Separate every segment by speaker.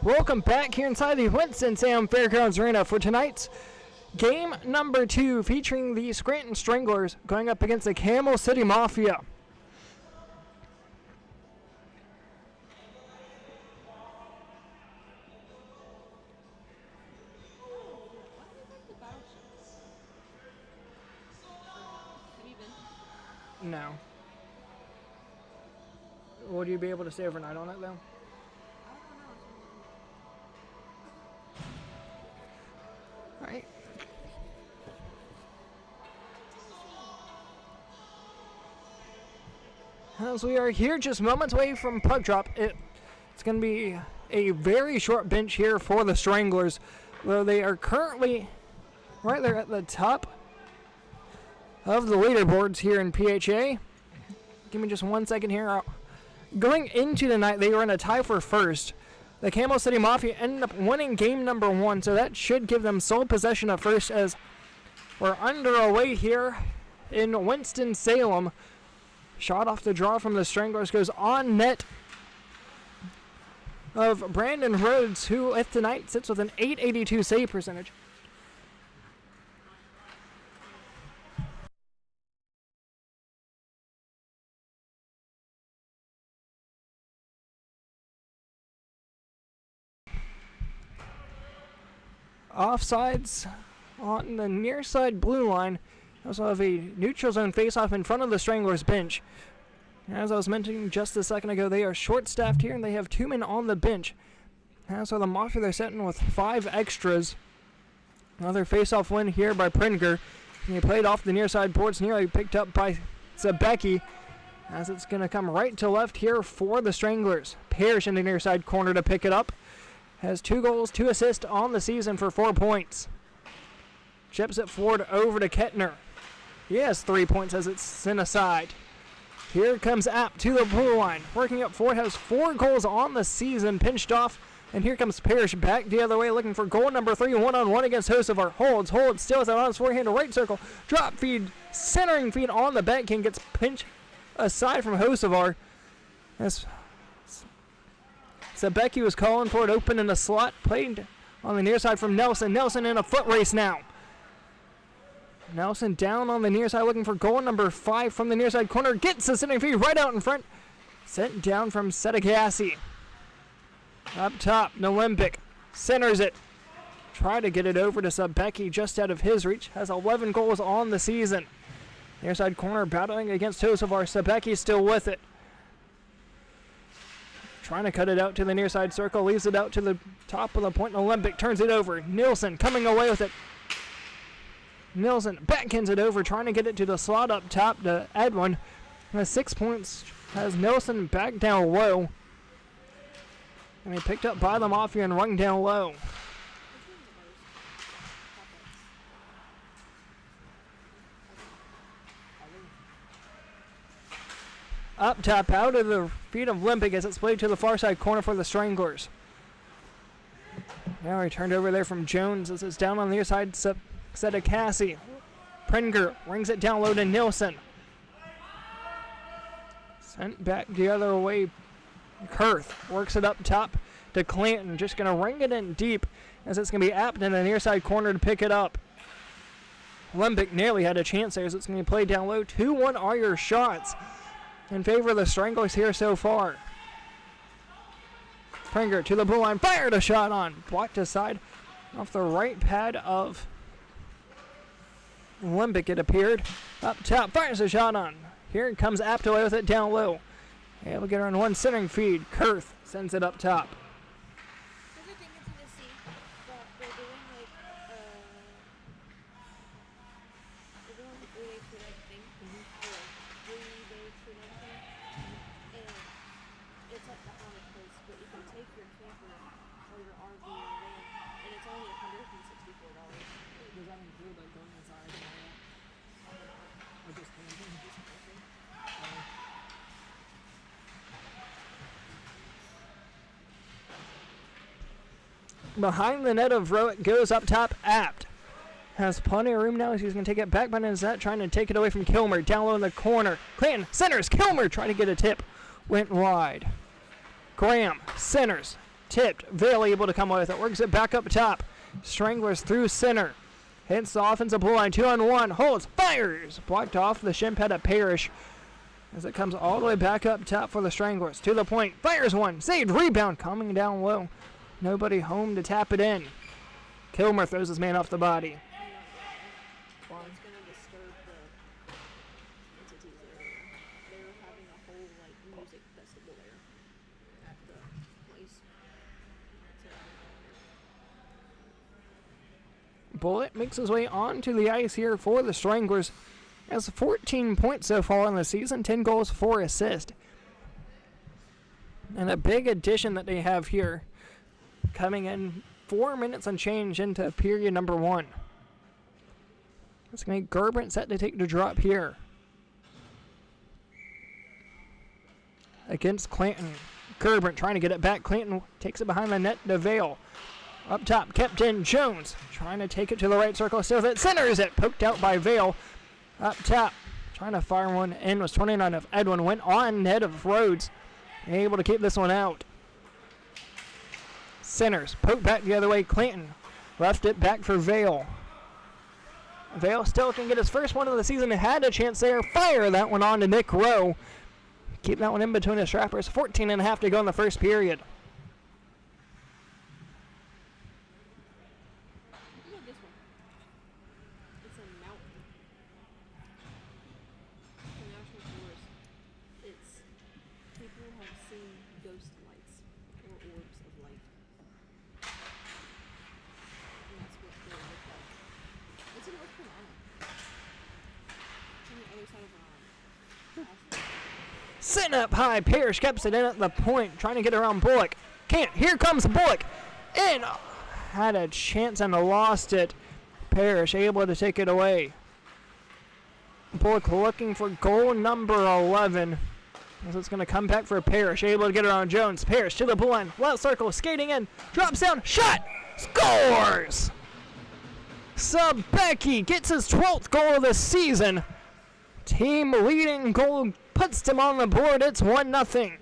Speaker 1: Welcome back here inside the Winston-Salem Fairgrounds Arena for tonight's game number 2, featuring the Scranton Stranglers going up against the Camel City Mafia. No. Would you be able to stay overnight on it though? Alright. As we are here just moments away from puck drop, it's going to be a very short bench here for the Stranglers, though they are currently right there at the top of the leaderboards here in PHA. Give me just 1 second here. Going into the night, they were in a tie for first. The Camel City Mafia ended up winning game number 1, so that should give them sole possession of first as we're underway here in Winston-Salem. Shot off the draw from the Stranglers goes on net of Brandon Rhodes, who at tonight sits with an .882 save percentage. Offsides on the near side blue line. Also have a neutral zone face-off in front of the Stranglers bench. As I was mentioning just a second ago, they are short-staffed here and they have 2 men on the bench. As for the Mafia, they're sitting with 5 extras. Another face-off win here by Pringer. He played off the near side boards, nearly picked up by Zabecki. As it's going to come right to left here for the Stranglers. Parrish in the near side corner to pick it up. Has 2 goals, 2 assists on the season for 4 points. Chips it forward over to Kettner. He has 3 points as it's sent aside. Here comes App to the blue line. Working up forward, has 4 goals on the season, pinched off. And here comes Parrish back the other way, looking for goal number 3, one-on-one against Hocevar. Holds, steals it on his forehand to right circle. Drop feed, centering feed on the backhand, gets pinched aside from Hocevar. As Zabecki was calling for it open in the slot. Played on the near side from Nelson. Nelson in a foot race now. Nelson down on the near side looking for goal number 5 from the near side corner. Gets the sitting feed right out in front. Sent down from Sedekassi. Up top, Olympic centers it. Try to get it over to Zabecki just out of his reach. Has 11 goals on the season. Near side corner battling against Hocevar. Zabecki still with it. Trying to cut it out to the near side circle. Leaves it out to the top of the point. Olympic turns it over. Nilsson coming away with it. Nilsson backhands it over. Trying to get it to the slot up top to Edwin. Has 6 points. Has Nilsson back down low. And he picked up by the Mafia and rung down low. Up top, out of the feet of Olympic as it's played to the far side corner for the Stranglers. Now he turned over there from Jones as it's down on the near side. Sedekassi. Pringer rings it down low to Nilsson. Sent back the other way. Kurth works it up top to Clanton. Just going to ring it in deep as it's going to be Apt in the near side corner to pick it up. Olympic nearly had a chance there as it's going to be played down low. 2-1 are your shots in favor of the Stranglers here so far. Pringer to the blue line. Fired a shot on. Blocked aside off the right pad of Olympic, it appeared. Up top. Fires a shot on. Here comes Apt away with it down low. Able to get her on one centering feed. Kurth sends it up top. Behind the net of Rowett goes up top. Apt has plenty of room now. He's going to take it back behind his net, trying to take it away from Kilmer. Down low in the corner. Clanton centers. Kilmer trying to get a tip. Went wide. Graham centers. tipped. Vale able to come away with it. Works it back up top. Stranglers through center. Hits the offensive blue line. 2-on-1. Holds. Fires. Blocked off the shin pad of Parrish. As it comes all the way back up top for the Stranglers. To the point. Fires one. Saved. Rebound. Coming down low. Nobody home to tap it in. Kilmer throws his man off the body.
Speaker 2: It's going to disturb the entities area. They're having a whole music festival there at the place.
Speaker 1: Bullet makes his way onto the ice here for the Stranglers. Has 14 points so far in the season, 10 goals, 4 assists. And a big addition that they have here, coming in 4 minutes and change into period number 1. It's going to be Gerbrandt set to take the drop here. Against Clanton. Gerbrandt trying to get it back. Clanton takes it behind the net to Vale. Up top, kept in. Jones trying to take it to the right circle. Still it centers it. Poked out by Vale. Up top, trying to fire one in. Was 29 of Edwin. Went on net of Rhodes. Able to keep this one out. Centers, poke back the other way. Clanton left it back for Vale. Vale still can get his first one of the season. Had a chance there. Fire that one on to Nick Rowe. Keep that one in between the strappers. 14.5 to go in the first period.
Speaker 2: Look at this one. It's a mountain. It's a national forest. It's people have seen ghost lights or orbs of light. And that's what they look like. It's in North Carolina. On the other side of our
Speaker 1: Sitting up high, Parrish keeps it in at the point, trying to get around Bullock. Can't. Here comes Bullock. In. Had a chance and lost it. Parrish able to take it away. Bullock looking for goal number 11. So it's going to come back for Parrish. Able to get around Jones. Parrish to the blue line. Left circle. Skating in. Drops down. Shot. Scores. Sabecki gets his 12th goal of the season. Team leading goal puts them on the board. It's 1-0.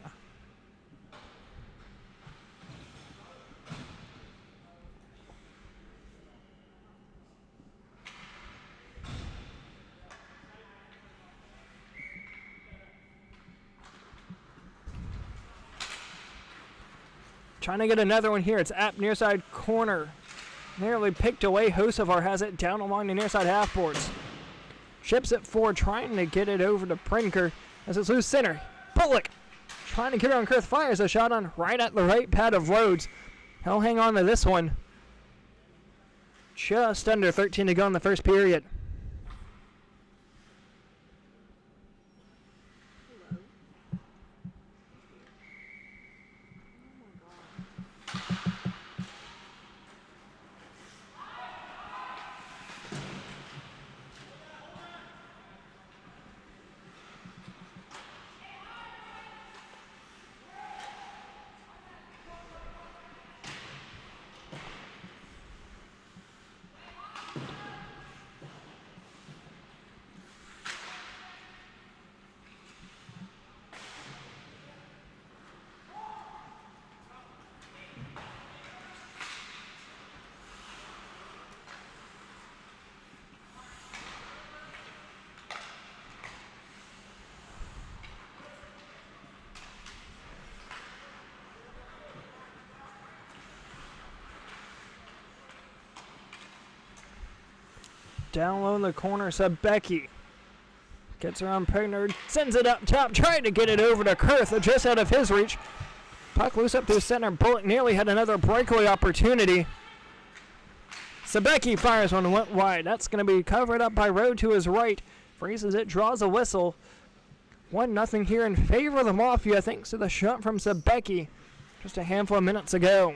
Speaker 1: Trying to get another one here. It's App near side corner. Nearly picked away. Hosevar has it down along the near side half boards. Chips it forward, trying to get it over to Prinker as it's loose center. Bullock trying to get around Kurth. Fires a shot on right at the right pad of Rhodes. He'll hang on to this one. Just under 13 to go in the first period. Down low in the corner, Sabecki gets around Pegner, sends it up top, trying to get it over to Kurth, just out of his reach. Puck loose up through center. Bullock nearly had another breakaway opportunity. Sabecki fires one and went wide. That's going to be covered up by Rowe to his right. Freezes it, draws a whistle. 1-0 here in favor of the Mafia thanks to the shot from Sabecki just a handful of minutes ago.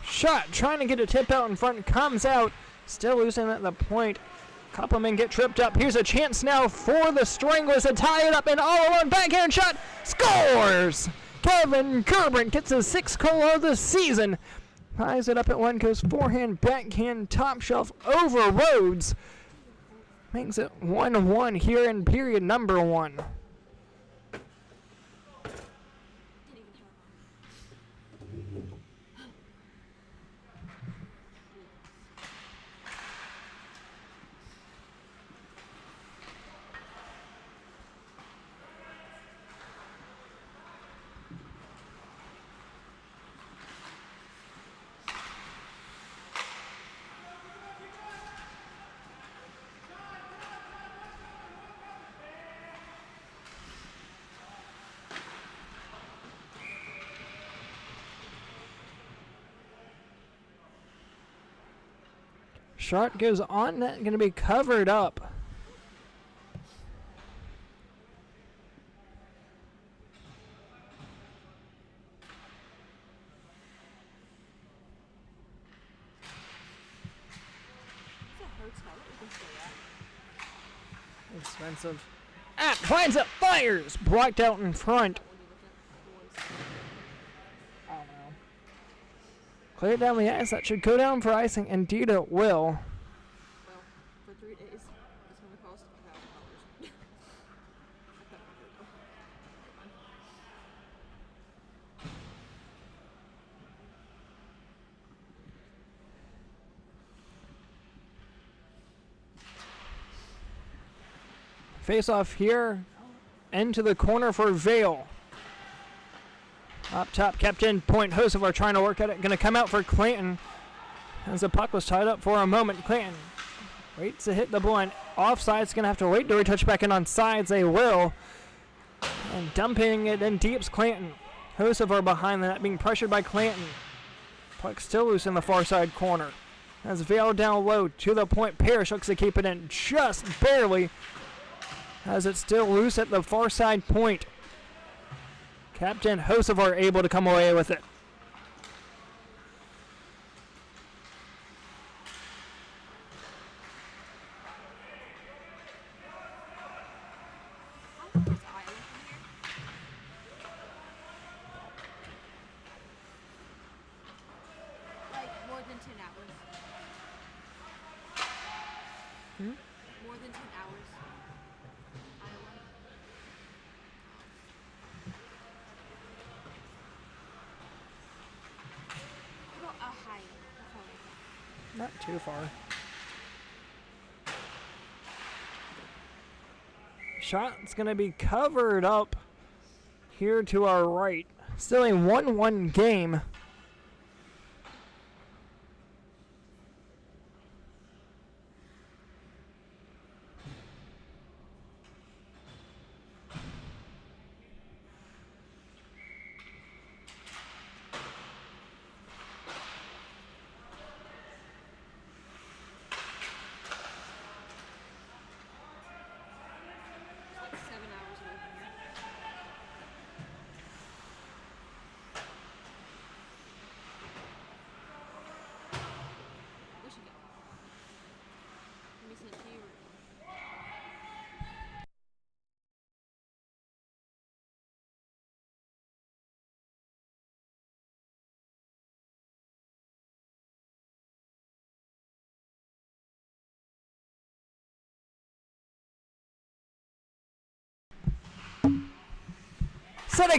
Speaker 1: Shot, trying to get a tip out in front, comes out, still losing at the point. Couple men get tripped up. Here's a chance now for the Stranglers to tie it up, and all alone backhand shot, scores! Kevin Gerbrandt gets his 6th goal of the season. Ties it up at one, goes forehand, backhand, top shelf over Rhodes. Makes it 1-1 here in period number 1. Shot goes on net, going to be covered up. Expensive. Winds up, fires! Blocked out in front. I don't know. Clear down the ice. That should go down for icing. Indeed it will.
Speaker 2: Well, for 3 days, it's going to cost $1,000.
Speaker 1: Face off here. Into the corner for Vale. Up top, Captain Point Hosevar trying to work at it. Going to come out for Clanton. As the puck was tied up for a moment. Clanton waits to hit the blue line. Offside's going to have to wait to retouch back in on sides. They will. And dumping it in deep's Clanton. Hosevar behind the net, being pressured by Clanton. Puck still loose in the far side corner. As Vale down low to the point. Parrish looks to keep it in just barely. As it's still loose at the far side point. Captain Hosevar able to come away with it.
Speaker 2: Like more than 10 hours. More than 10 hours. Iowa. How about Ohio?
Speaker 1: Not too far. Shot's going to be covered up here to our right. Still a 1-1 game.
Speaker 2: It's like 7 hours away from here. We should go. Let me send it to you.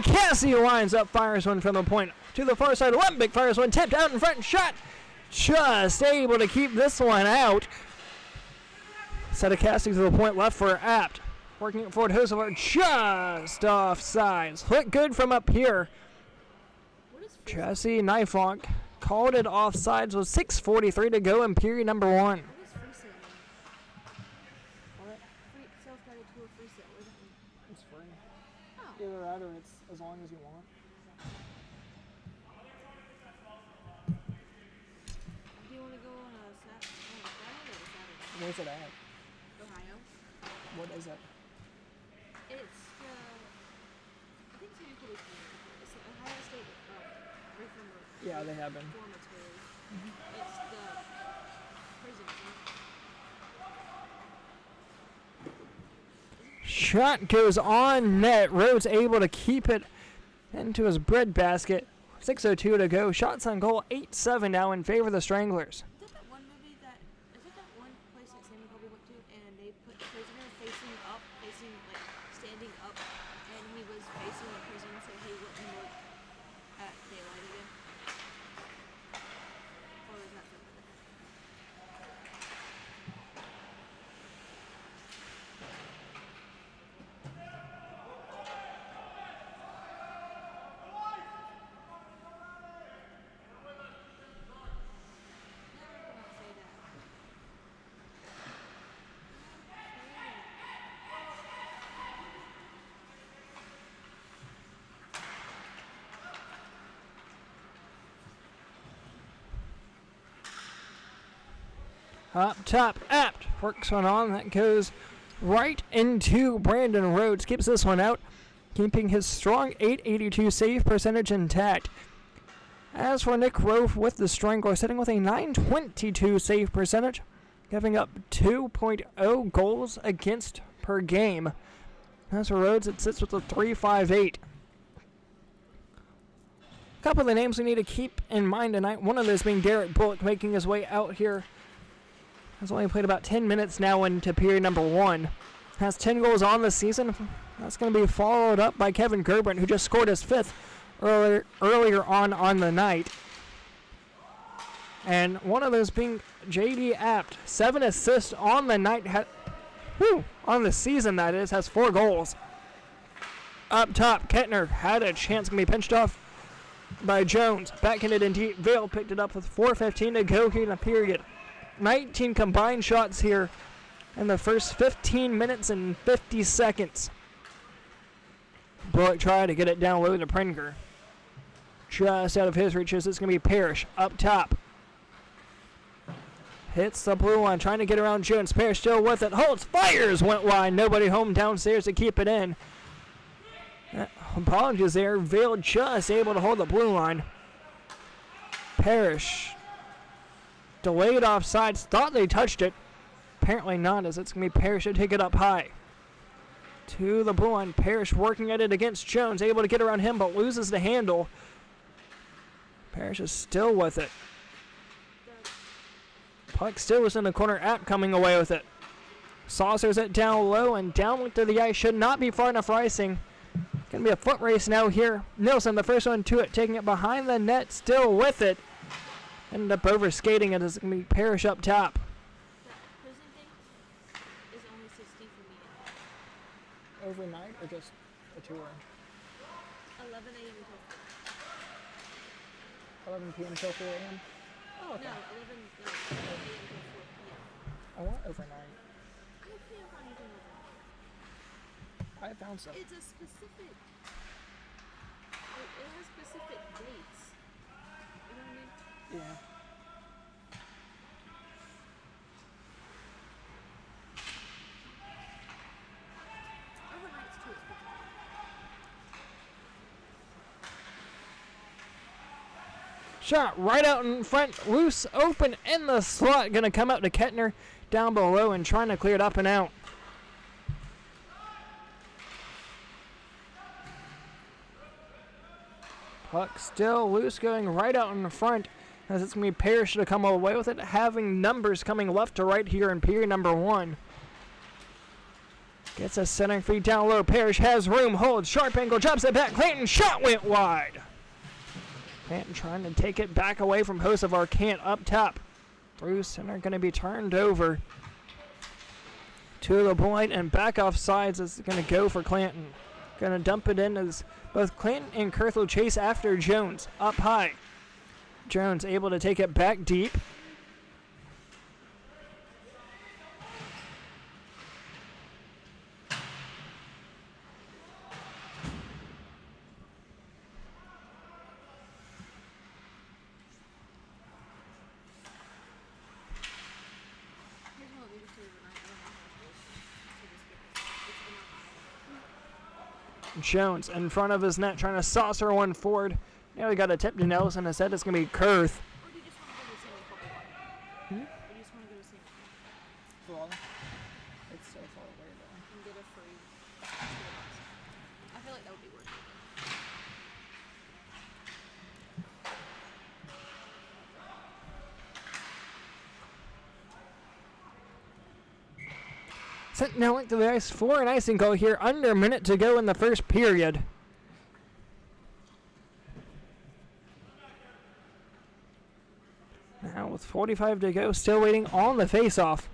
Speaker 1: Cassie lines up, fires one from the point to the far side. Olympic fires one, tipped out in front, shot. Just able to keep this one out. Cassie to the point left for Apt. Working it forward, Hosevar just off sides. Look good from up here.
Speaker 2: What is
Speaker 1: Jesse Nifelonk called it off sides with 6:43 to go in period number 1.
Speaker 2: What is free sale?
Speaker 1: What?
Speaker 2: Free self-guided tour free sale. What does that mean?
Speaker 1: It's free.
Speaker 2: Oh.
Speaker 1: Either that or it's as long as you want.
Speaker 2: Do you want to go on a Friday or a Saturday?
Speaker 1: Where's it at?
Speaker 2: Ohio.
Speaker 1: What is it?
Speaker 2: It's I think it's maybe called it's the Ohio State
Speaker 1: Yeah, they have been.
Speaker 2: Reformatory. It's the prison.
Speaker 1: Shot goes on net. Rhodes able to keep it into his bread basket. 6:02 to go. Shots on goal 8-7 now in favor of the Stranglers.
Speaker 2: Is that one movie that, is that one place that Sam and Colby went to and they put the prisoner facing up, standing up, and he was facing the prison so he wouldn't look at daylight again? Or is that something different?
Speaker 1: Up top, Apt works one on. That goes right into Brandon Rhodes. Keeps this one out, keeping his strong .882 save percentage intact. As for Nick Rove with the Stranglers, sitting with a .922 save percentage, giving up 2.0 goals against per game. As for Rhodes, it sits with a .358. A couple of the names we need to keep in mind tonight. One of those being Derek Bullock, making his way out here. Has only played about 10 minutes now into period number 1. Has 10 goals on the season. That's going to be followed up by Kevin Gerbrand, who just scored his 5th earlier on the night. And one of those being J.D. Apt. 7 assists on the night. On the season, that is. Has 4 goals. Up top, Kettner had a chance. Going to be pinched off by Jones. Backhanded in deep. Vale picked it up with 4:15 to go here in the period. 19 combined shots here in the first 15 minutes and 50 seconds. Bullock tried to get it down low to Pringer. Just out of his reaches, it's going to be Parrish up top. Hits the blue line, trying to get around Jones. Parrish still with it. Holds, fires, went wide. Nobody home downstairs to keep it in. Apologies there. Vale just able to hold the blue line. Parrish. Delayed offsides. Thought they touched it. Apparently not, as it's going to be Parrish to take it up high. To the blue line. Parrish working at it against Jones. Able to get around him, but loses the handle. Parrish is still with it. Puck still is in the corner. Apt coming away with it. Saucers it down low and down to the ice. Should not be far enough for icing. Going to be a foot race now here. Nilsson, the first one to it, taking it behind the net. Still with it. Ended up over skating it as it's going to be Parrish up top.
Speaker 2: That prison thing is only 60 for me.
Speaker 1: Overnight or just a tour?
Speaker 2: 11 a.m. until
Speaker 1: 11 p.m. till 4 a.m.? Oh, okay.
Speaker 2: No, 11 a.m. until 4 p.m.
Speaker 1: I want overnight.
Speaker 2: I can't find anything overnight.
Speaker 1: I found some.
Speaker 2: It's a specific. It has specific dates. You know what I mean?
Speaker 1: Yeah.
Speaker 2: Overnight's too expensive.
Speaker 1: Shot right out in front, loose, open in the slot. Gonna come out to Kettner down below and trying to clear it up and out. Puck still loose, going right out in front, as it's going to be Parrish to come away with it, having numbers coming left to right here in period number 1. Gets a centering feed down low. Parrish has room, holds, sharp angle, drops it back. Clanton, shot went wide. Clanton trying to take it back away from Hocevar. Can't up top. Through center, going to be turned over to the point and back off sides. Is going to go for Clanton. Going to dump it in as both Clanton and Kurthel chase after Jones. Up high. Jones able to take it back deep.
Speaker 2: Here's what we just did overnight. I don't know how it is. It's enough.
Speaker 1: Jones in front of his net, trying to saucer one forward. Now we got a tip to Nelson. Instead, it's going to be Kurth.
Speaker 2: Or do you just want to go to Sammy Couple Or do you just want to go to Sammy
Speaker 1: Well, it's so far away though.
Speaker 2: and get a free school bus? I feel like that would be worth it.
Speaker 1: Sent now link to the ice for an icing call here. Under a minute to go in the first period. Now with 45 to go, still waiting on the face-off.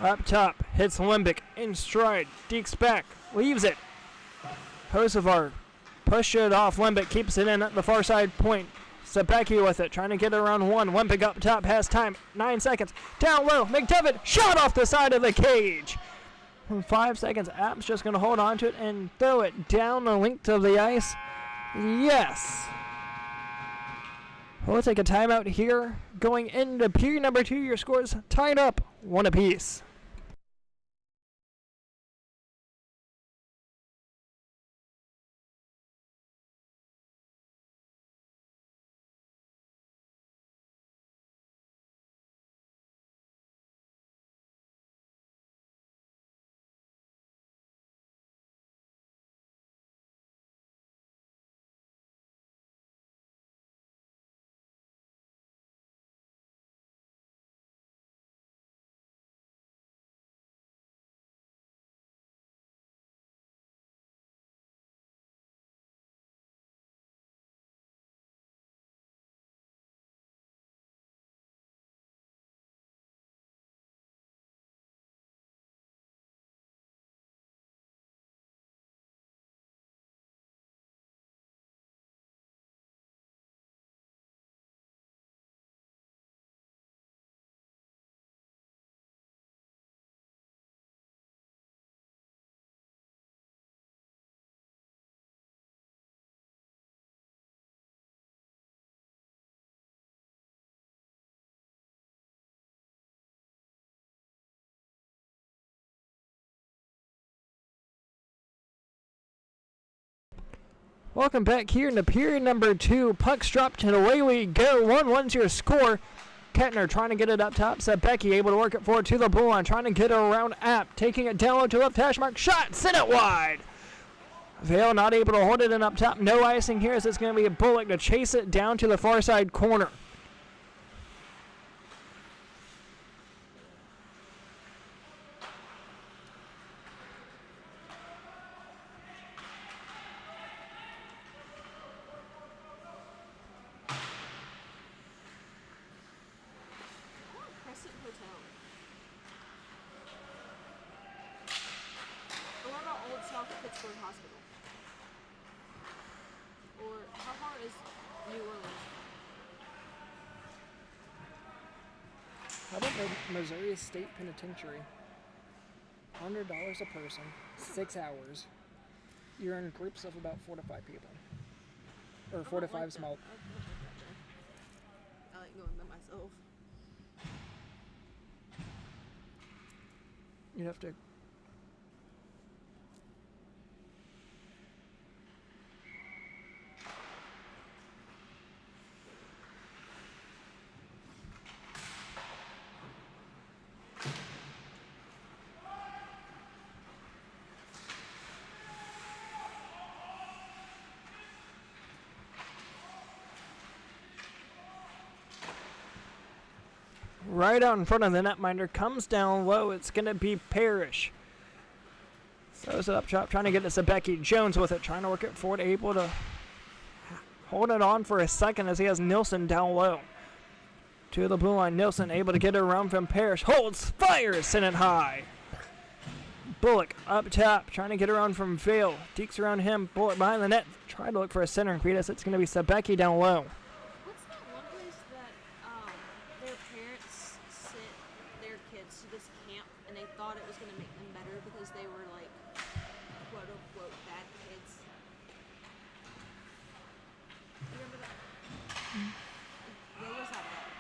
Speaker 1: Up top, hits Limbic in stride, dekes back, leaves it. Hosevar push it off, Limbic keeps it in at the far side point. Sabecki with it, trying to get it around one. Limbic up top, has time, 9 seconds. Down low, McDevitt shot off the side of the cage. 5 seconds, App's just going to hold on to it and throw it down the length of the ice. Yes. We'll take a timeout here. Going into period number 2, your scores tied up 1 apiece. Welcome back here into period number 2. Puck's dropped and away we go. 1-1's your score. Kettner trying to get it up top. Sabecki able to work it forward to the blue line. Trying to get it around App. Taking it down low to left hash mark. Shot. Send it wide. Vale not able to hold it in up top. No icing here as it's going to be a Bullock to chase it down to the far side corner.
Speaker 2: Crescent Hotel. Or what about Old South Pittsburgh Hospital? Or how far is New Orleans?
Speaker 1: How about the Missouri State Penitentiary? $100 a person, 6 hours. You're in groups of about 4 to 5 people. Or 4 to 5 small.
Speaker 2: I like going by myself.
Speaker 1: You'd have to. Right out in front of the netminder, comes down low. It's going to be Parrish. Throws it up top, trying to get it to Sabecki. Jones with it, trying to work it forward, able to hold it on for a second as he has Nilsson down low. To the blue line, Nilsson able to get it around from Parrish. Holds, fires, send it high. Bullock up top, trying to get around from Vale. Dekes around him, Bullock behind the net. Trying to look for a center and Cretus. It's going to be Sabecki down low.
Speaker 2: What's that one place that their parents sent their kids to this camp and they thought it was going to make them better because they were like quote unquote bad kids? Remember that? Where was that at?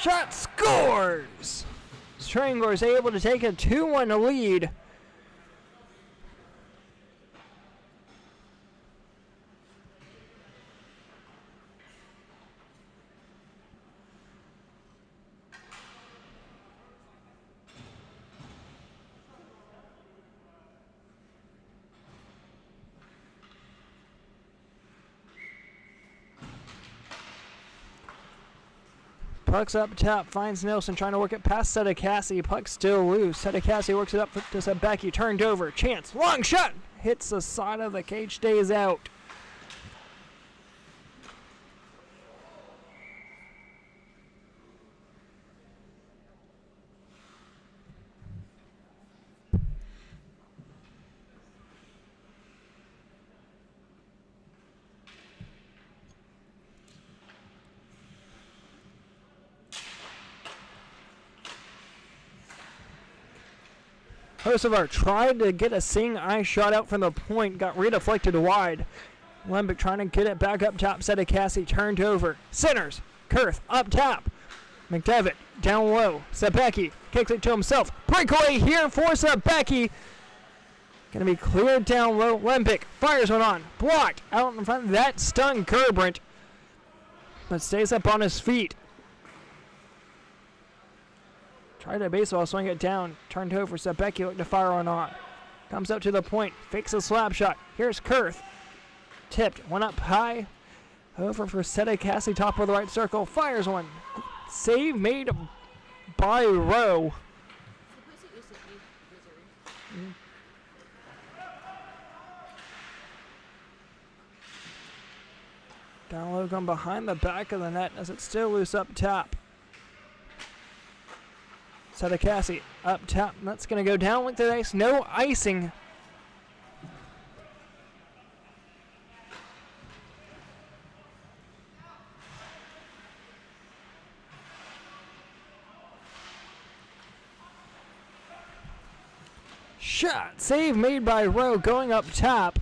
Speaker 1: Shot scores! Stranglers able to take a 2-1 lead. Puck's up top, finds Nelson trying to work it past Sedekassi. Puck still loose. Sedekassi works it up to Sebecki, turned over. Chance, long shot! Hits the side of the cage, stays out. Kosovar tried to get a seeing eye shot out from the point, got redeflected wide. Lembic trying to get it back up top. Sedekassi turned over. Centers. Kurth up top. McDevitt down low. Sebecki kicks it to himself. Breakaway here for Sebecki. Going to be cleared down low. Lembic fires one on. Blocked out in front. That stung Gerbrandt, but stays up on his feet. Tried a baseball, swing it down. Turned over. Sebecki looked to fire one on. Comes up to the point. Fakes a slap shot. Here's Kurth. Tipped. One up high. Over for Sedekassi. Top of the right circle. Fires one. Save made by Rowe. Down low, going behind the back of the net as it's still loose up top. Sedekassi up top. That's going to go down with the ice. No icing. Shot. Save made by Rowe going up top.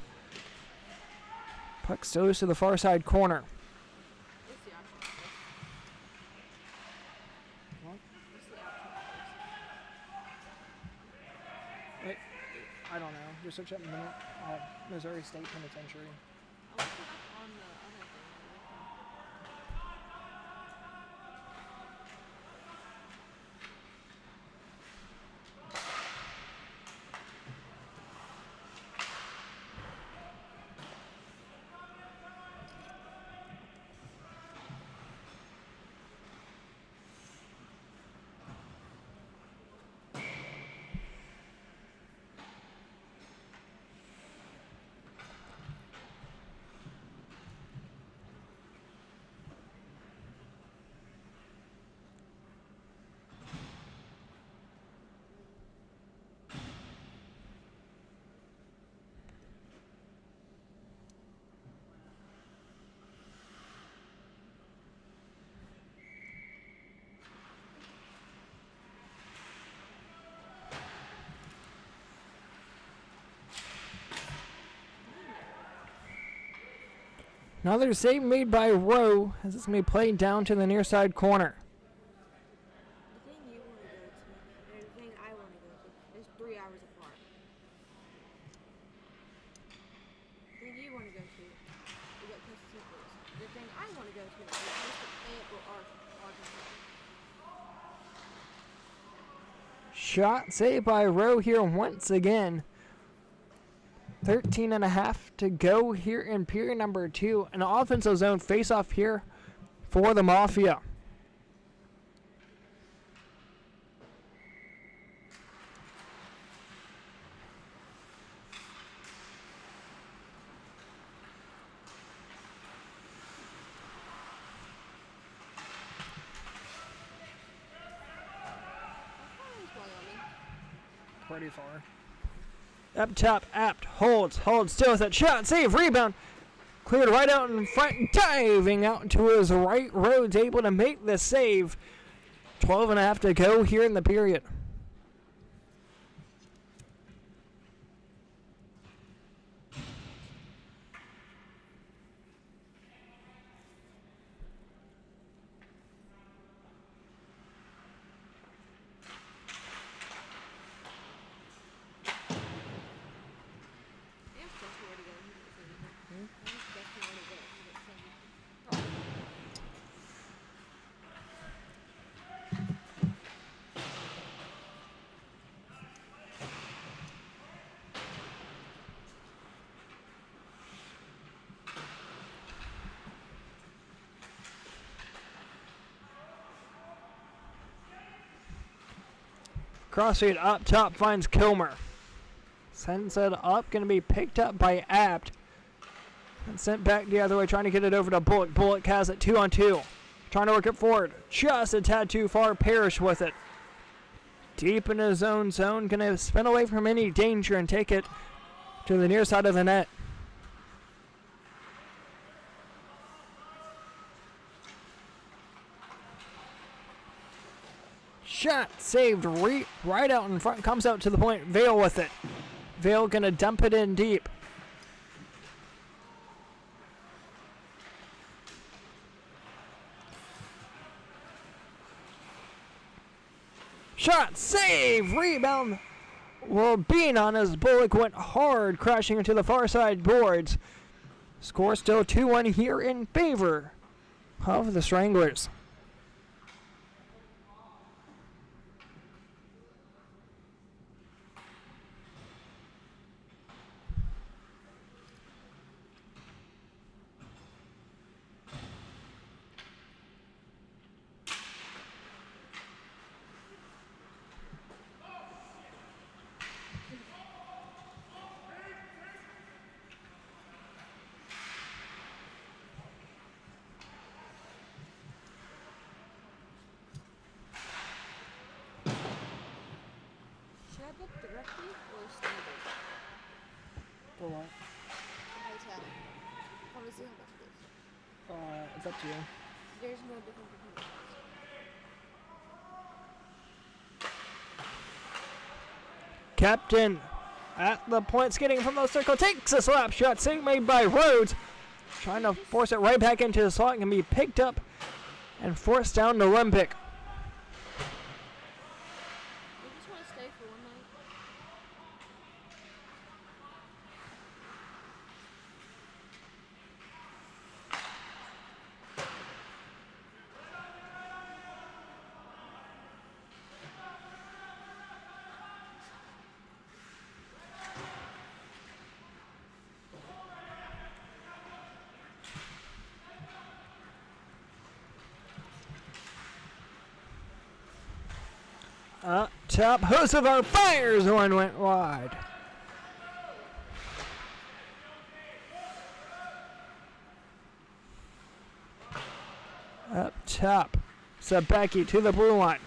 Speaker 1: Puck still loose to the far side corner. I don't know. Just search up Missouri State Penitentiary.
Speaker 2: I'll look it up on the other thing.
Speaker 1: Another save made by Rowe as it's going to be played down to the near side corner.
Speaker 2: The thing you want to go to and the thing I want to go to is 3 hours apart. The thing you want to go to is what Texas is. The thing I want to go to is Coastal or Arkansas.
Speaker 1: Shot saved by Rowe here once again. 13 and a half to go here in period number 2. An offensive zone face-off here for the Mafia. Pretty far. Up top, Apt holds still with that shot, save, rebound, cleared right out in front, diving out to his right. Rhodes able to make the save. 12 and a half to go here in the period. Crossfeed up top finds Kilmer. Sends it up, going to be picked up by Apt. And sent back the other way, trying to get it over to Bullock. Bullock has it 2-on-2. Trying to work it forward. Just a tad too far. Parrish with it. Deep in his own zone. Going to spin away from any danger and take it to the near side of the net. Shot saved right out in front. Comes out to the point. Vale with it. Vale going to dump it in deep. Shot, save, rebound. Well, being on as Bullock went hard, crashing into the far side boards. Score still 2-1 here in favor of the Stranglers.
Speaker 2: Should I book directly or standard?
Speaker 1: For what?
Speaker 2: Hotel. Obviously, how much it is.
Speaker 1: It's up to you.
Speaker 2: There's no difference between the
Speaker 1: Captain at the point, skating from the circle, takes a slap shot, save made by Rhodes. Trying to force it right back into the slot, and can be picked up and forced down to Olympic.
Speaker 2: You just want to stay for one night?
Speaker 1: Up top, Hosevar fires, one went wide. Up top, Sabecki to the blue line.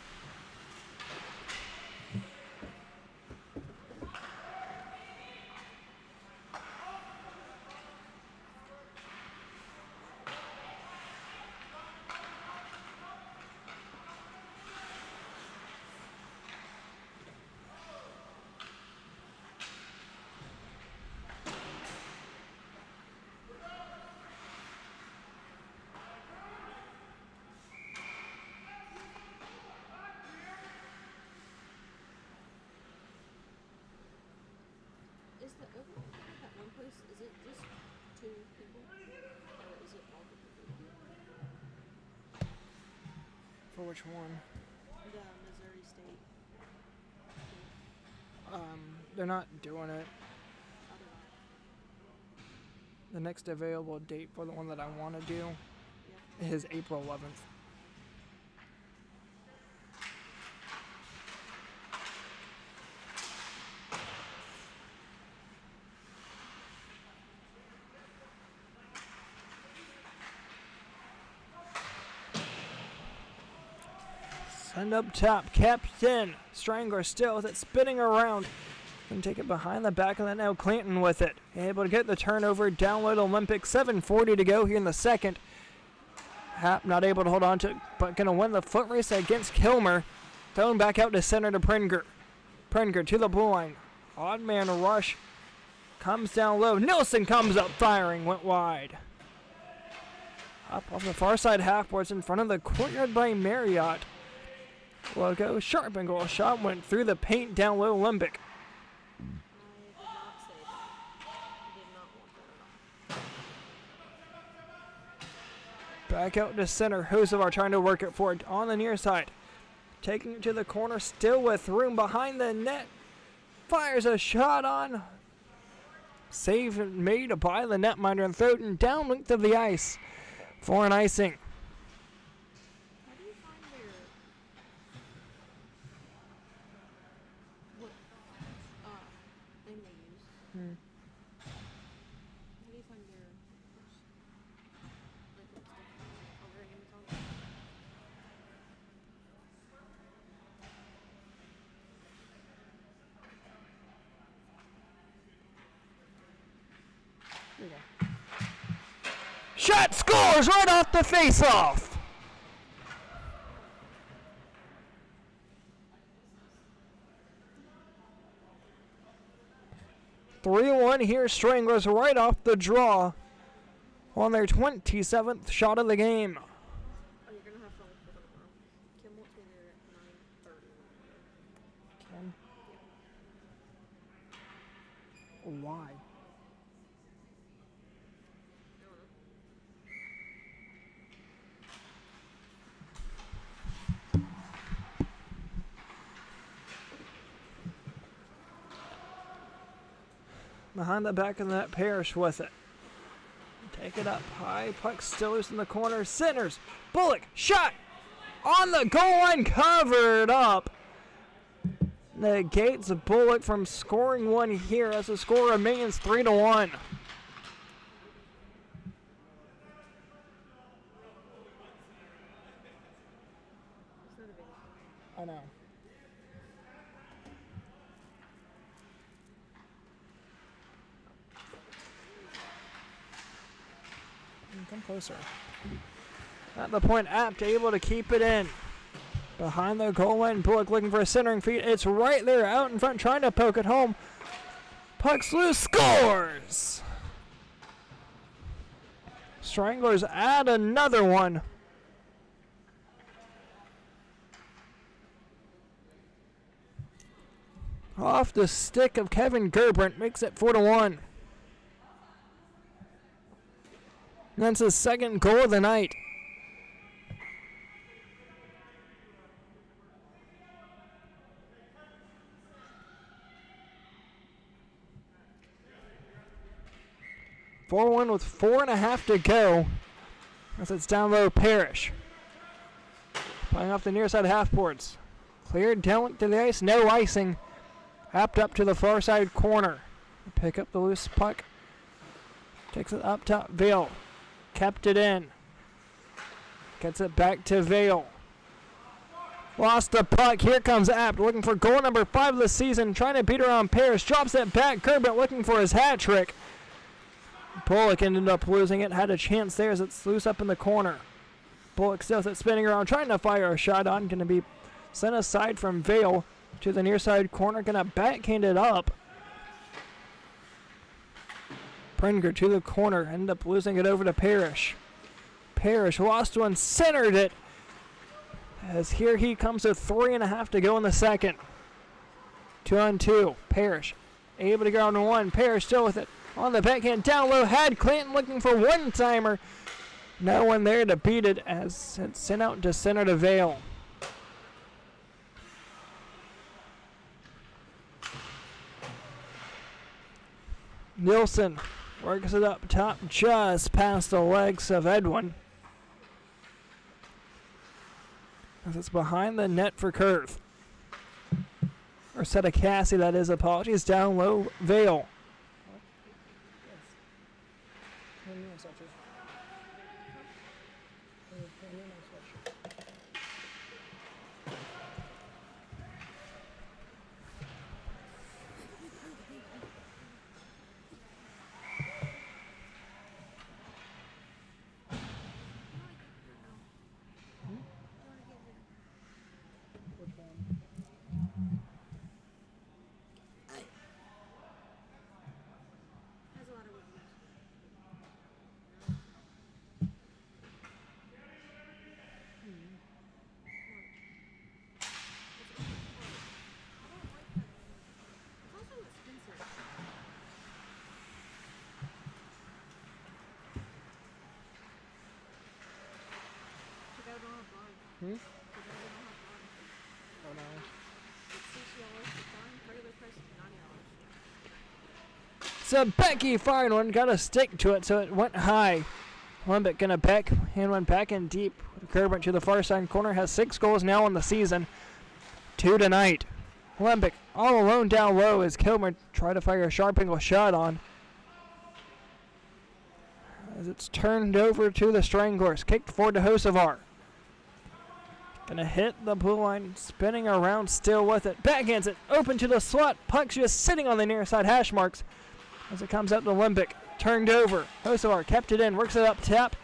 Speaker 2: Is the overall thing at that one place, is it just 2 people? Or is it all different people?
Speaker 1: For which one?
Speaker 2: The Missouri State.
Speaker 1: They're not doing it.
Speaker 2: Other
Speaker 1: The next available date for the one that I want to do
Speaker 2: yeah.
Speaker 1: is April 11th. Send up top, Captain Strangler still with it spinning around. Can take it behind the back of the net. Clanton with it. Able to get the turnover. Down low to Olympic. 7:40 to go here in the second. Hap not able to hold on to it, but going to win the foot race against Kilmer. Thrown back out to center to Pringer. Pringer to the blue line. Odd man rush. Comes down low. Nilsson comes up firing. Went wide. Up off the far side half boards in front of the courtyard by Marriott. Will go sharp and goal shot. Went through the paint down low Olympic.
Speaker 2: I did not say that. I did not want that at all.
Speaker 1: Back out to center. Hosevar trying to work it forward on the near side. Taking it to the corner. Still with room behind the net. Fires a shot on. Save made by the netminder and thrown it down length of the ice for an icing.
Speaker 2: How do you find
Speaker 1: Shot scores right off the face-off. (3-1) here, Stranglers right off the draw on their 27th shot of the game.
Speaker 2: Oh, you're gonna have fun with it tomorrow. Kim wants me there at 9:30.
Speaker 1: Why? Behind the back of the net, Parrish with it. Take it up high. Puck still loose in the corner. Centers. Bullock. Shot. On the goal line. Covered up. Negates Bullock from scoring one here as the score remains 3-1. I know. Come closer. At the point, Apt able to keep it in. Behind the goal line, Bullock looking for a centering feed. It's right there out in front, trying to poke it home. Puck's loose, scores! Stranglers add another one. Off the stick of Kevin Gerbrandt, makes it 4-1. That's his second goal of the night. (4-1) with 4.5 to go. As it's down low, Parrish. Playing off the near side half boards. Cleared down to the ice, no icing. Apt up to the far side corner. Pick up the loose puck. Takes it up top, Vale. Kept it in. Gets it back to Vale. Lost the puck. Here comes Apt looking for goal number 5 of the season. Trying to beat around Parrish. Drops it back. Gerbrandt looking for his hat trick. Bullock ended up losing it. Had a chance there as it's loose up in the corner. Bullock still with it spinning around. Trying to fire a shot on. Going to be sent aside from Vale to the near side corner. Going to backhand it up. Pringer to the corner, ended up losing it over to Parrish. Parrish lost one, centered it. As here he comes with 3.5 to go in the second. 2-on-2. Parrish able to go on one. Parrish still with it on the backhand down low. Had Clinton looking for one timer. No one there to beat it as it's sent out to center to Vale. Nielsen works it up top just past the legs of Edwin. As it's behind the net for Curve. Or set of Cassie, that is. Apologies. Down low, Vale. Oh no. So Becky fired one, got a stick to it, so it went high. Lembick gonna backhand one back in deep. Gerbrandt to the far side corner, has 6 goals now in the season. 2 tonight. Lembick all alone down low as Kilmer tried to fire a sharp angle shot on. As it's turned over to the Stranglers, kicked forward to Hosevar. Gonna hit the blue line, spinning around, still with it. Backhands it, open to the slot. Puck's just sitting on the near side hash marks. As it comes out to Limbic. Turned over. Hosovar kept it in. Works it up top.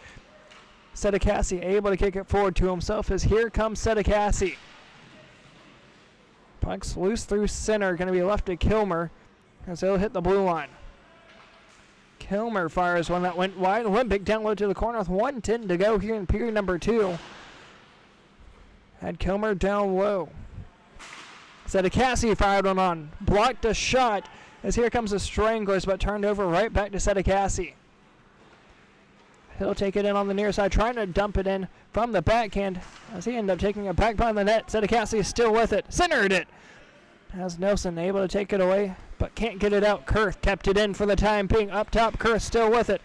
Speaker 1: Sedekassi able to kick it forward to himself as here comes Sedekassi. Puck's loose through center. Going to be left to Kilmer as they'll hit the blue line. Kilmer fires one that went wide. Limbic down low to the corner with 1:10 to go here in period number 2. Had Kilmer down low. Sedekassi fired one on. Blocked a shot as here comes the Stranglers, but turned over right back to Sedekassi. He'll take it in on the near side, trying to dump it in from the backhand as he ended up taking it back behind the net. Sedekassi is still with it. Centered it. As Nelson able to take it away, but can't get it out. Kurth kept it in for the time being. Up top, Kurth still with it.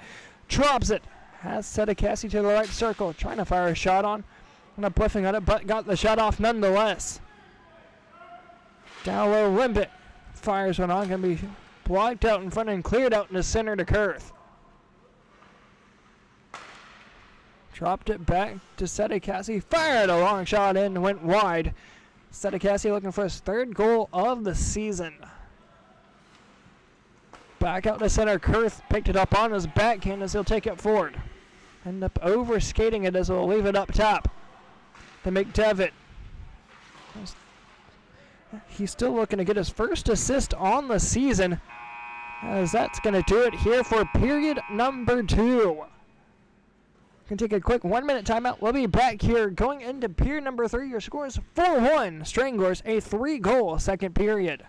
Speaker 1: Drops it. Has Sedekassi to the right circle, trying to fire a shot on. Not bluffing on it, but got the shot off nonetheless. Down low, Limbic fires one on. Going to be blocked out in front and cleared out in the center to Kurth. Dropped it back to Sedekassi. Fired a long shot in, went wide. Sedekassi looking for his 3rd goal of the season. Back out to center. Kurth picked it up on his backhand as he'll take it forward. End up over skating it as he'll leave it up top to McDevitt. He's still looking to get his 1st assist on the season, as that's going to do it here for period number 2. Can take a quick 1-minute timeout. We'll be back here going into period number 3. Your score is 4-1. Stranglers, a 3-goal second period.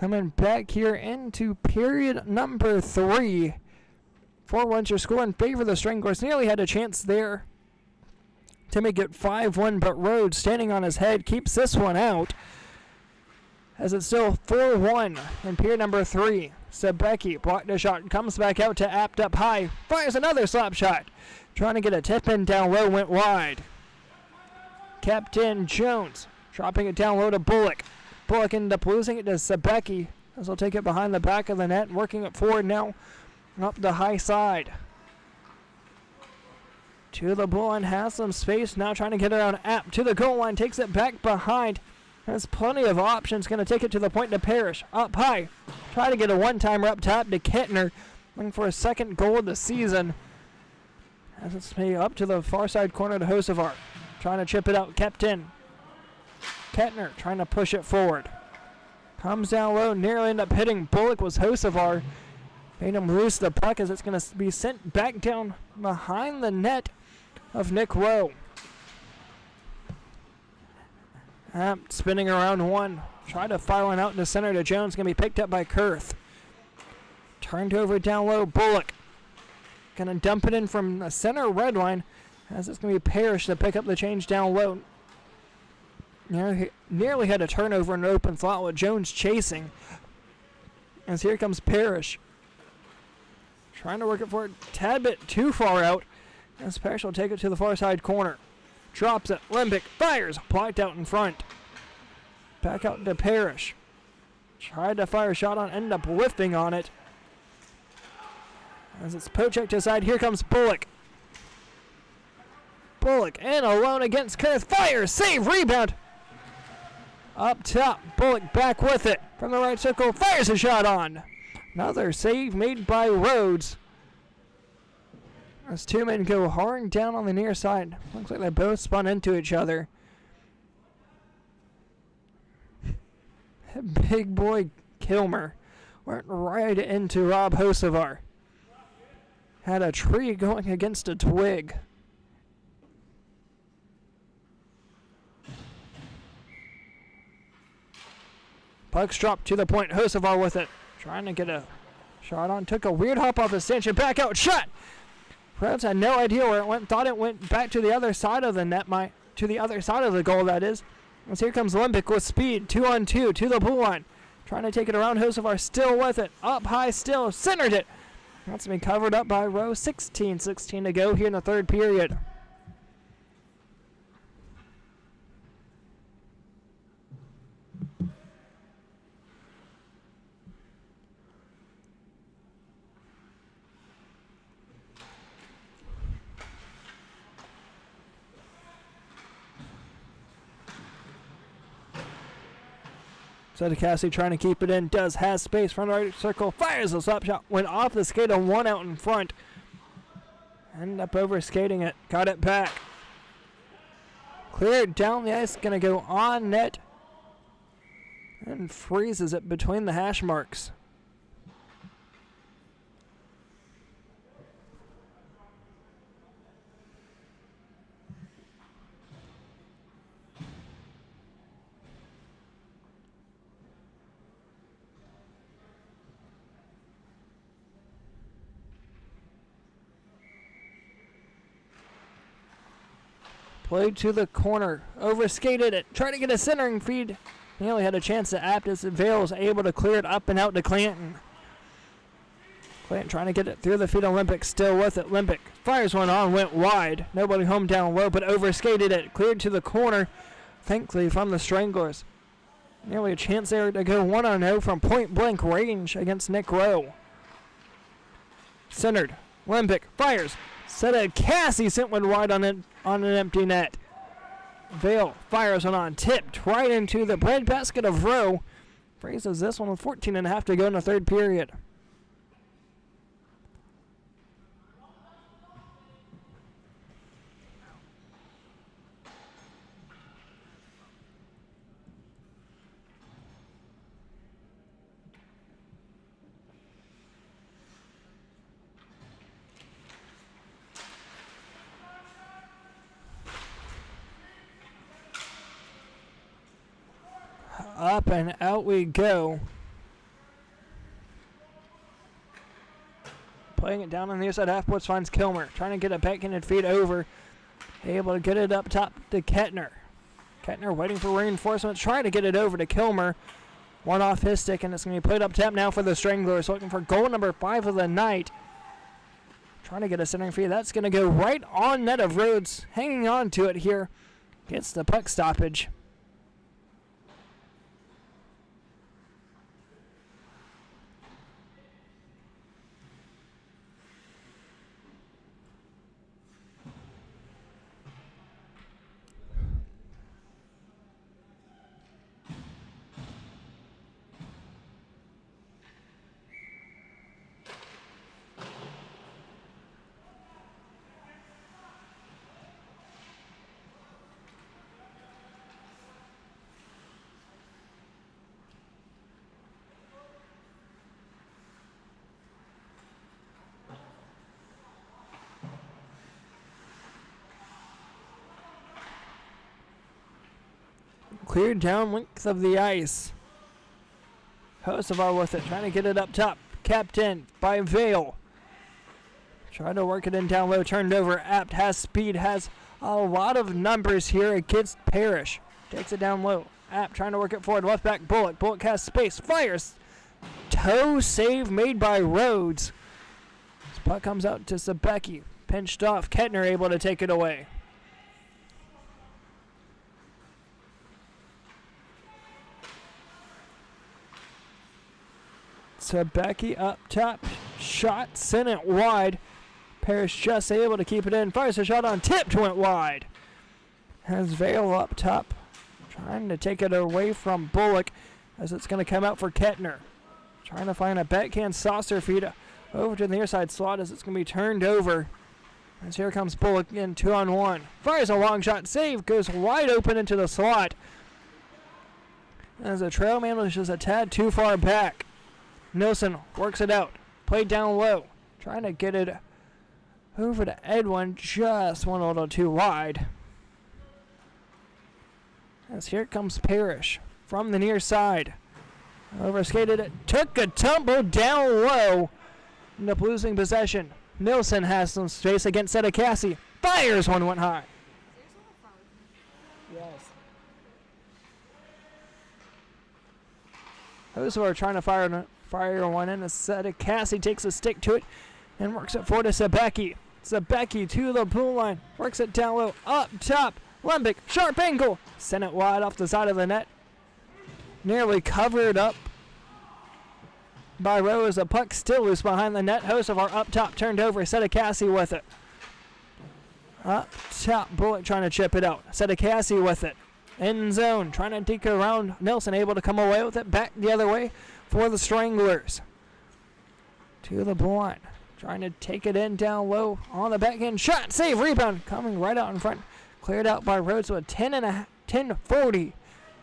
Speaker 1: Coming back here into period number 3. 4-1 your score in favor of the Stranglers. Nearly had a chance there to make it 5-1, but Rhodes, standing on his head, keeps this one out. As it's still 4-1 in period number 3. Sebecki blocked a shot, comes back out to Apt up high, fires another slap shot. Trying to get a tip in down low, went wide. Captain Jones dropping it down low to Bullock. Bullock ended up losing it to Sebecki as he'll take it behind the back of the net, working it forward now up the high side. To the blue line, has some space, now trying to get it on Apt to the goal line, takes it back behind. Has plenty of options, going to take it to the point to Parrish. Up high, try to get a one-timer up top to Kettner, looking for a 2nd goal of the season. As it's made up to the far side corner to Hosovar, trying to chip it out, kept in. Kettner trying to push it forward. Comes down low, nearly end up hitting Bullock was Hocevar. Made him lose the puck as it's going to be sent back down behind the net of Nick Rowe. Spinning around one. Try to fire one out in the center to Jones. Going to be picked up by Kurth. Turned over down low. Bullock. Going to dump it in from the center red line as it's going to be Parrish to pick up the change down low. Nearly had a turnover in an open slot with Jones chasing. As here comes Parrish. Trying to work it for a tad bit too far out. As Parrish will take it to the far side corner. Drops it. Limbic fires. Blocked out in front. Back out to Parrish. Tried to fire a shot on. Ended up whiffing on it. As it's poke to the side. Here comes Bullock. Bullock in alone against Kurth. Fire. Save. Rebound. Up top. Bullock back with it. From the right circle. Fires a shot on. Another save made by Rhodes. As two men go hard down on the near side. Looks like they both spun into each other. Big boy Kilmer went right into Rob Hocevar. Had a tree going against a twig. Puck's dropped to the point. Hocevar with it. Trying to get a shot on. Took a weird hop off his stanchion. Back out. Shot! Rhodes had no idea where it went. Thought it went back to the other side of the net. To the other side of the goal, that is. As here comes Limbic with speed. 2-on-2 to the blue line. Trying to take it around. Hocevar still with it. Up high still. Centered it. That's been covered up by Rowe. 16 to go here in the third period. So Cassie trying to keep it in. Has space. Front right circle. Fires a slap shot. Went off the skate of one out in front. Ended up over skating it. Got it back. Cleared down the ice. Going to go on net. And freezes it between the hash marks. Played to the corner. Overskated it. Tried to get a centering feed. Nearly had a chance to Aptus. Vale was able to clear it up and out to Clanton. Clanton trying to get it through the feet of Limbic. Still with it. Limbic fires one on. Went wide. Nobody home down low, but overskated it. Cleared to the corner. Thankfully from the Stranglers. Nearly a chance there to go 1-0 from point blank range against Nick Rowe. Centered. Limbic fires. Set a Cassie sent one wide on an empty net. Vale fires one on. Tipped right into the breadbasket of Rowe. Freezes this one with 14.5 to go in the third period. Up and out we go. Playing it down on the other side half boards finds Kilmer. Trying to get a backhanded feed over. Able to get it up top to Kettner. Kettner waiting for reinforcements. Trying to get it over to Kilmer. One off his stick, and it's going to be played up top now for the Stranglers. Looking for goal number 5 of the night. Trying to get a centering feed. That's going to go right on net of Rhodes. Hanging on to it here. Gets the puck stoppage. cleared down length of the ice. Hocevar with it, trying to get it up top. Kept in by Vale. Trying to work it in down low, turned over. Apt has speed, has a lot of numbers here against Parrish. Takes it down low. Apt trying to work it forward. Left back Bullock. Bullock has space. Fires. Toe save made by Rhodes. This puck comes out to Sebecki. Pinched off. Kettner able to take it away. Sebecki up top. Shot. Sent it wide. Parrish just able to keep it in. Fires a shot on tipped. Went wide. Has Vale up top. Trying to take it away from Bullock as it's going to come out for Kettner. Trying to find a backhand saucer feed over to the near side slot as it's going to be turned over. As here comes Bullock in 2-on-1. Fires a long shot. Save. Goes wide open into the slot. As the trail man was just a tad too far back. Nilsson works it out. Played down low. Trying to get it over to Edwin. Just one little too wide. As here comes Parrish from the near side. Overskated it. Took a tumble down low. End up losing possession. Nilsson has some space against Sedekassi. Fires one went high. Yes. Those who are trying to fire one in. Sedekassi takes a stick to it and works it forward to Sebecki. Sebecki to the blue line. Works it down low. Up top. Lembic. Sharp angle. Sent it wide off the side of the net. Nearly covered up by Rose. The puck still loose behind the net. Hocevar up top, turned over. Sedekassi with it. Up top, Bullock trying to chip it out. Sedekassi with it. End zone, trying to deke around. Nilsson able to come away with it. Back the other way for the Stranglers. To the blue line. Trying to take it in down low on the backhand. Shot, save, rebound. Coming right out in front. Cleared out by Rhodes with 10:40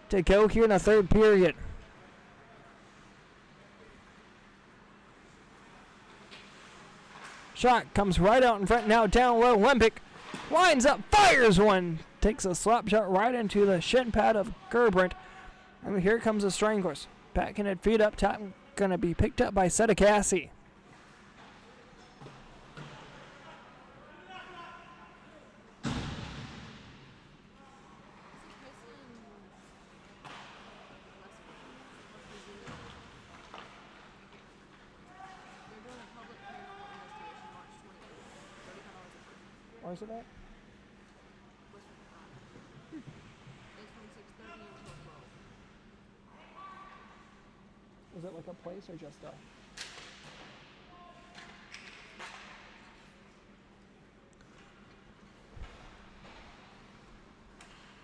Speaker 1: to go here in the third period. Shot comes right out in front now down low. Lembic winds up, fires one. Takes a slap shot right into the shin pad of Gerbrandt. And here comes the Stranglers. Backhanded feet up top. Going to be picked up by Sedekassi. Where's it at? Is it like a place or just a...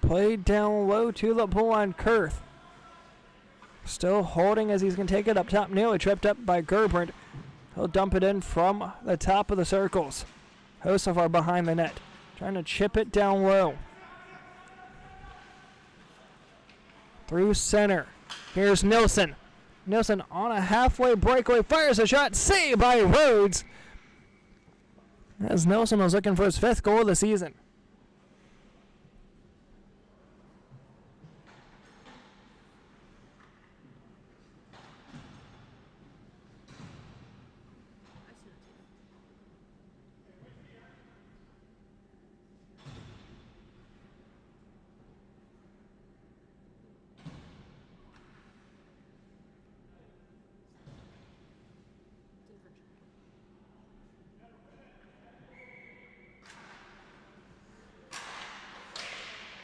Speaker 1: Played down low to the pull on Kurth. Still holding as he's going to take it up top. Nearly tripped up by Gerbrandt. He'll dump it in from the top of the circles. Hocevar behind the net. Trying to chip it down low. Through center. Here's Nilsson. Nilsson on a halfway breakaway. Fires a shot. Saved by Rhodes. As Nilsson was looking for his 5th goal of the season.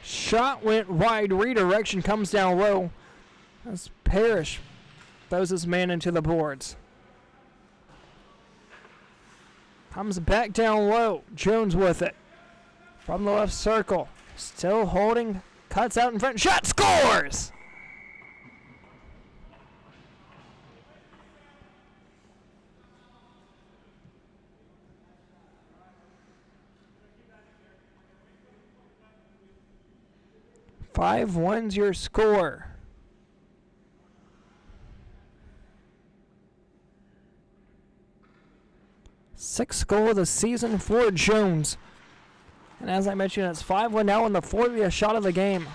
Speaker 1: Shot went wide. Redirection comes down low. As Parrish throws his man into the boards. Comes back down low. Jones with it. From the left circle. Still holding. Cuts out in front. Shot scores! Five one's your score. Sixth goal of the season for Jones. And as I mentioned, it's 5-1 now in the 40th shot of the game.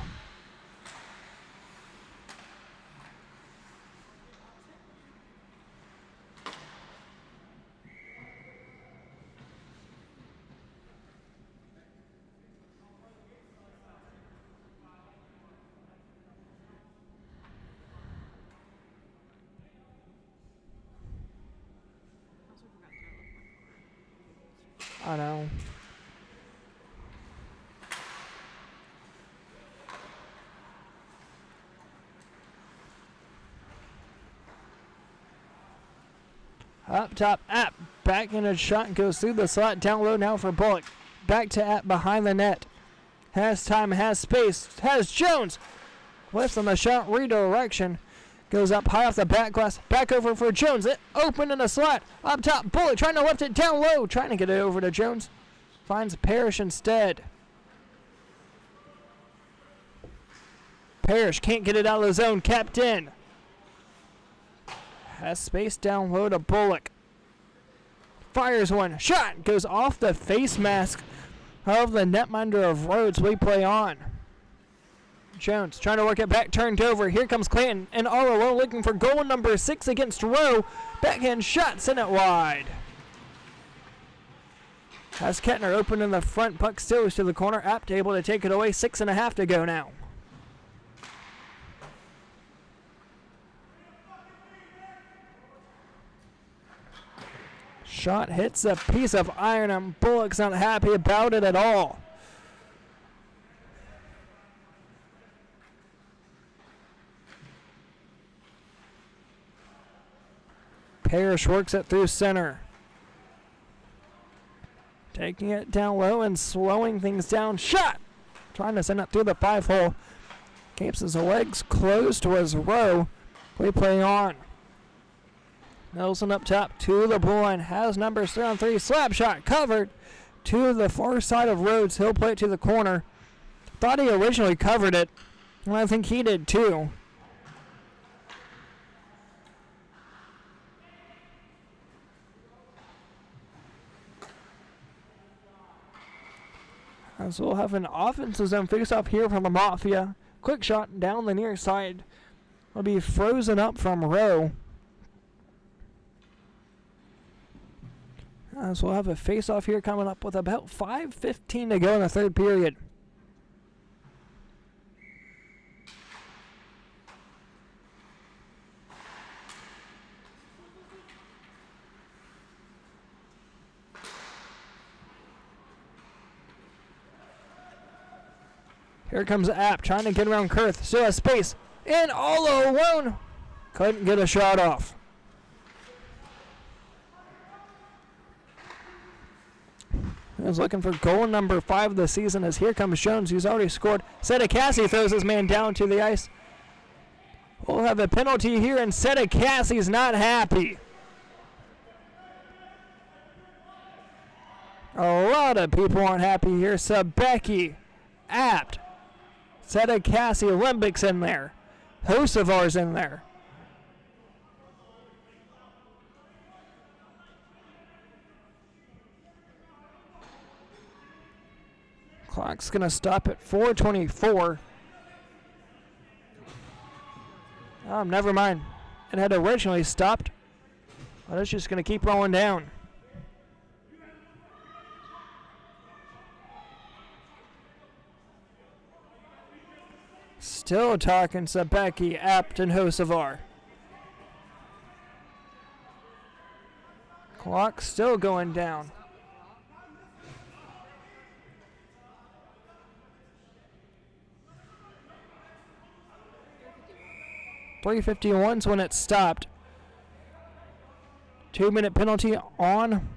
Speaker 1: I know. Up top, App. Back in a shot, goes through the slot. Down low now for Bullock. Back to App behind the net. Has time, has space, has Jones. Lifts on the shot, redirection. Goes up high off the back glass. Back over for Jones. It open in the slot. Up top, Bullock trying to lift it down low. Trying to get it over to Jones. Finds Parrish instead. Parrish can't get it out of the zone. Kept in. Has space down low to Bullock. Fires one. Shot goes off the face mask of the netminder of Rhodes. We play on. Jones trying to work it back. Turned over. Here comes Clanton. And all alone looking for goal number 6 against Rowe. Backhand shot. Sent it wide. Has Kettner open in the front. Puck still to the corner. Apt able to take it away. 6.5 to go now. Shot hits a piece of iron and Bullock's not happy about it at all. Parrish works it through center. Taking it down low and slowing things down. Shot! Trying to send it through the 5-hole. Keeps his legs closed to his row. We play on. Nelson up top to the blue line. Has numbers 3-on-3. Slap shot covered to the far side of Rhodes. He'll play it to the corner. Thought he originally covered it. And I think he did too. So we'll have an offensive zone face-off here from the Mafia. Quick shot down the near side. Will be frozen up from Rowe. So we'll have a face-off here coming up with about 5:15 to go in the third period. Here comes App trying to get around Kurth. Still has space. And all alone. Couldn't get a shot off. He was looking for goal number 5 of the season as here comes Jones, who's already scored. Sedekassi throws his man down to the ice. We'll have a penalty here, and Sedekassi's not happy. A lot of people aren't happy here. Sabecki, Apt, Sedekassi, Olympics in there. Hosevar's in there. Clock's going to stop at 4:24. Oh, never mind. It had originally stopped, but it's just going to keep rolling down. Still talking Sabecki, Apt, and Hosevar. Clock still going down. .351's when it stopped. 2-minute penalty on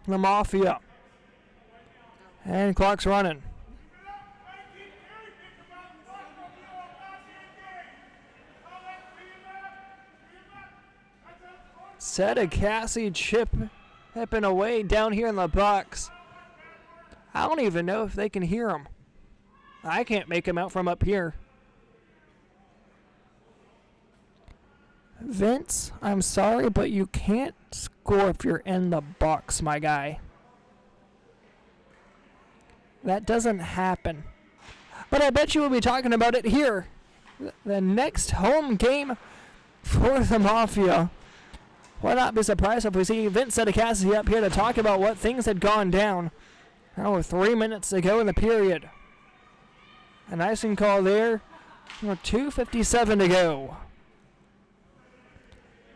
Speaker 1: the Mafia. And clock's running. Sedekassi chipping away down here in the box. I don't even know if they can hear him. I can't make him out from up here. Vince, I'm sorry, but you can't score if you're in the box, my guy. That doesn't happen. But I bet you will be talking about it here. The next home game for the Mafia. Would not be surprised if we see Vince Sedekassi up here to talk about what things had gone down. Now with 3 minutes to go in the period. An icing call there. 2:57 to go.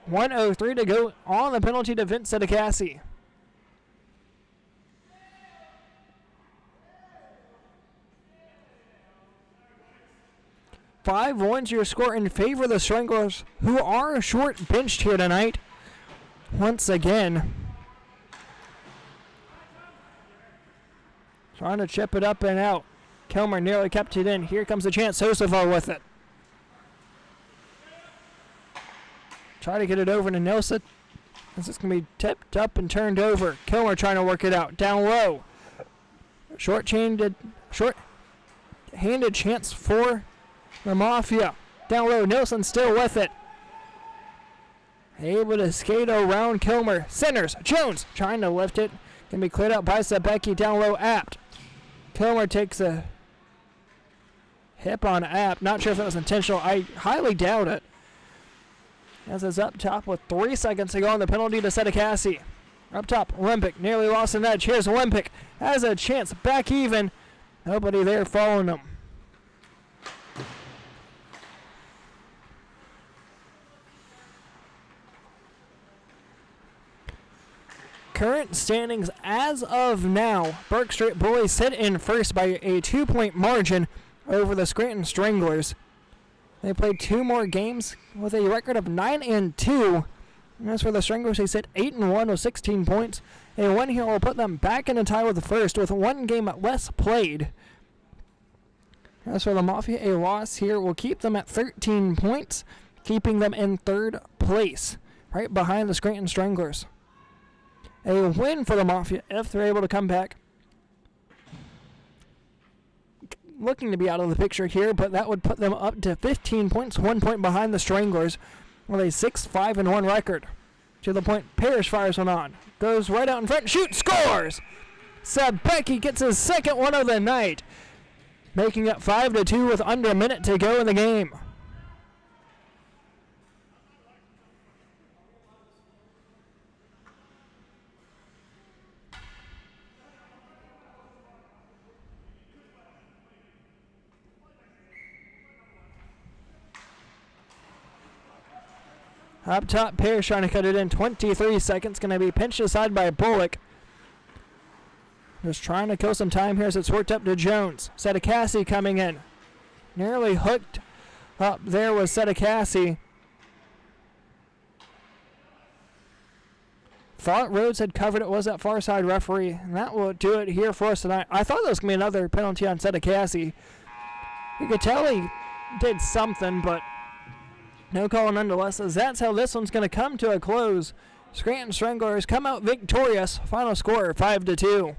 Speaker 1: 1:03 to go on the penalty to Vince Sedekassi. 5-1's your score in favor of the Stranglers, who are short benched here tonight. Once again. Trying to chip it up and out. Kilmer nearly kept it in. Here comes the chance. Sosovo with it. Try to get it over to Nelson. This is going to be tipped up and turned over. Kilmer trying to work it out. Down low. Short-handed chance for the Mafia. Down low. Nelson still with it. Able to skate around Kilmer. Centers. Jones trying to lift it. Can be cleared out by Sabecki. Down low. Apt. Kilmer takes a hip on Apt. Not sure if that was intentional. I highly doubt it. As is up top with 3 seconds to go on the penalty to Sedekassi. Up top, Olympic nearly lost an edge. Here's Olympic. Has a chance. Back even. Nobody there following him. Current standings as of now, Burke Street Bullies sit in first by a 2-point margin over the Scranton Stranglers. They played 2 more games with a record of 9-2. And as for the Stranglers, they sit 8-1 with 16 points. A win here will put them back in a tie with the first with 1 game less played. As for the Mafia, a loss here will keep them at 13 points, keeping them in 3rd place, right behind the Scranton Stranglers. A win for the Mafia if they're able to come back. Looking to be out of the picture here, but that would put them up to 15 points, 1 point behind the Stranglers, with a 6-5-1 record. To the point, Parrish fires one on. Goes right out in front, shoots, scores! Sabecki gets his 2nd one of the night, making it 5-2 with under a minute to go in the game. Up top, Parrish trying to cut it in. 23 seconds. Going to be pinched aside by Bullock. Just trying to kill some time here as it's worked up to Jones. Sedekassi coming in. Nearly hooked up there was Sedekassi. Thought Rhodes had covered it. Was that far side referee. And that will do it here for us tonight. I thought there was going to be another penalty on Sedekassi. You could tell he did something, but no call nonetheless, as that's how this one's going to come to a close. Scranton Stranglers come out victorious. Final score 5-2.